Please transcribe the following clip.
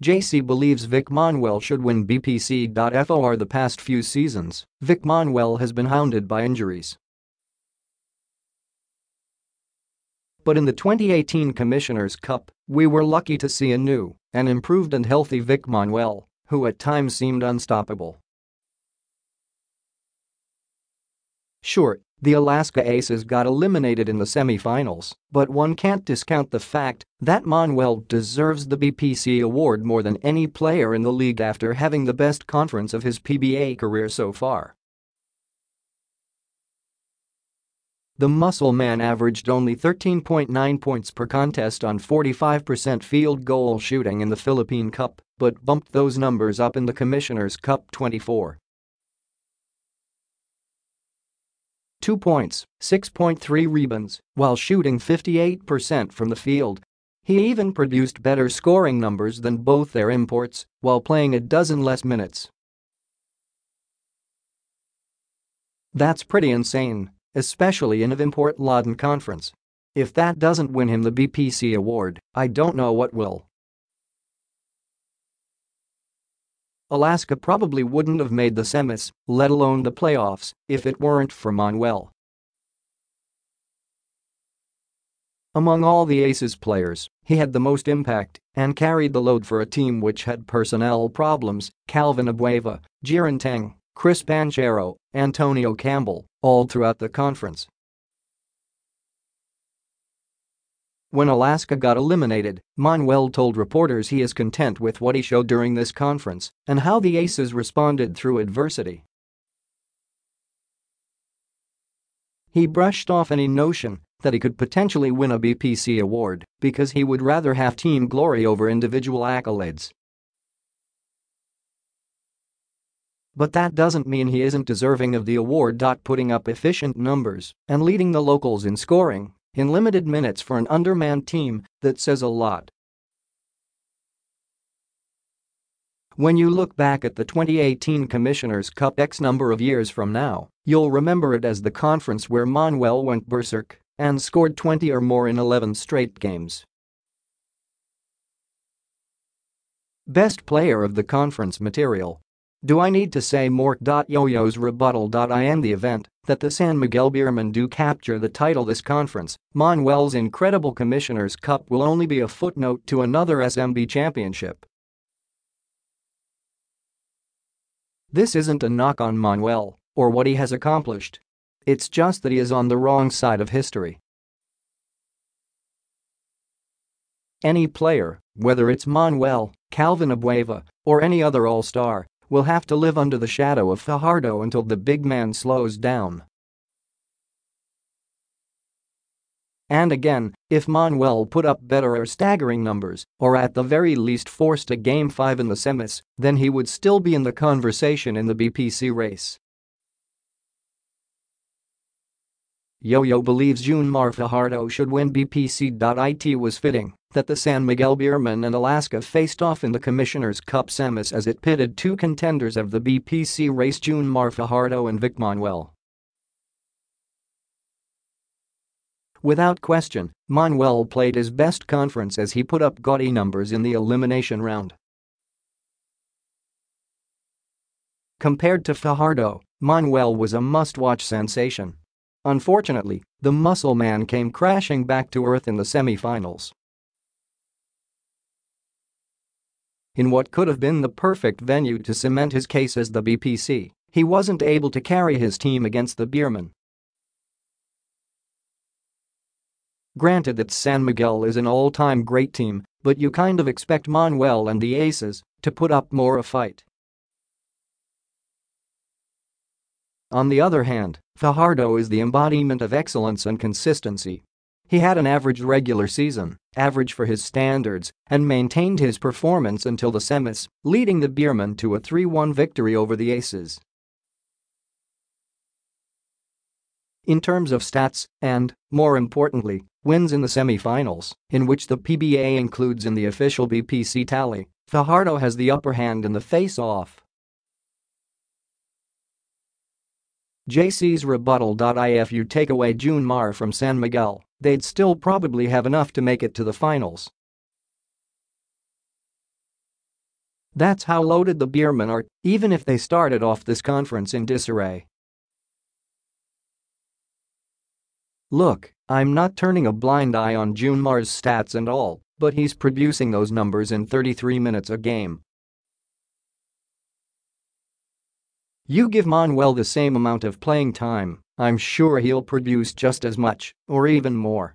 JC believes Vic Manuel should win BPC. For the past few seasons, Vic Manuel has been hounded by injuries. But in the 2018 Commissioner's Cup, we were lucky to see a new and improved and healthy Vic Manuel, who at times seemed unstoppable. Sure, the Alaska Aces got eliminated in the semi-finals, but one can't discount the fact that Manuel deserves the BPC award more than any player in the league after having the best conference of his PBA career so far. The Muscleman averaged only 13.9 points per contest on 45% field goal shooting in the Philippine Cup, but bumped those numbers up in the Commissioner's Cup 24. 2 points, 6.3 rebounds, while shooting 58% from the field. He even produced better scoring numbers than both their imports while playing a dozen less minutes. That's pretty insane, especially in an import-laden conference. If that doesn't win him the BPC award, I don't know what will. Alaska probably wouldn't have made the semis, let alone the playoffs, if it weren't for Manuel. Among all the Aces players, he had the most impact and carried the load for a team which had personnel problems: Abueva, Jeron Teng, Banchero, Campbell, all throughout the conference. When Alaska got eliminated, Manuel told reporters he is content with what he showed during this conference and how the Aces responded through adversity. He brushed off any notion that he could potentially win a BPC award because he would rather have team glory over individual accolades. But that doesn't mean he isn't deserving of the award. Putting up efficient numbers and leading the locals in scoring in limited minutes for an undermanned team, that says a lot. When you look back at the 2018 Commissioner's Cup X number of years from now, you'll remember it as the conference where Manuel went berserk and scored 20 or more in 11 straight games. Best player of the conference material. Do I need to say more? Yo-Yo's rebuttal. In the event that the San Miguel Beermen do capture the title this conference, Manuel's incredible Commissioner's Cup will only be a footnote to another SMB championship. This isn't a knock on Manuel or what he has accomplished. It's just that he is on the wrong side of history. Any player, whether it's Manuel, Abueva, or any other all-star, will have to live under the shadow of Fajardo until the big man slows down. And again, if Manuel put up better or staggering numbers, or at the very least forced a Game 5 in the semis, then he would still be in the conversation in the BPC race. Yo-Yo believes Junmar Fajardo should win BPC. It was fitting that the San Miguel Beermen and Alaska faced off in the Commissioner's Cup semis as it pitted two contenders of the BPC race, Junmar Fajardo and Vic Manuel. Without question, Manuel played his best conference as he put up gaudy numbers in the elimination round. Compared to Fajardo, Manuel was a must-watch sensation. Unfortunately, the Muscleman came crashing back to earth in the semi-finals. In what could have been the perfect venue to cement his case as the BPC, he wasn't able to carry his team against the Beermen. Granted that San Miguel is an all-time great team, but you kind of expect Manuel and the Aces to put up more of a fight. On the other hand, Fajardo is the embodiment of excellence and consistency. He had an average regular season, average for his standards, and maintained his performance until the semis, leading the Beermen to a 3-1 victory over the Aces. In terms of stats and, more importantly, wins in the semi-finals, in which the PBA includes in the official BPC tally, Fajardo has the upper hand in the face-off. JC's rebuttal. If you take away Junmar from San Miguel, they'd still probably have enough to make it to the finals. That's how loaded the Beermen are, even if they started off this conference in disarray. Look, I'm not turning a blind eye on Junmar's stats and all, but he's producing those numbers in 33 minutes a game. You give Manuel the same amount of playing time, I'm sure he'll produce just as much, or even more.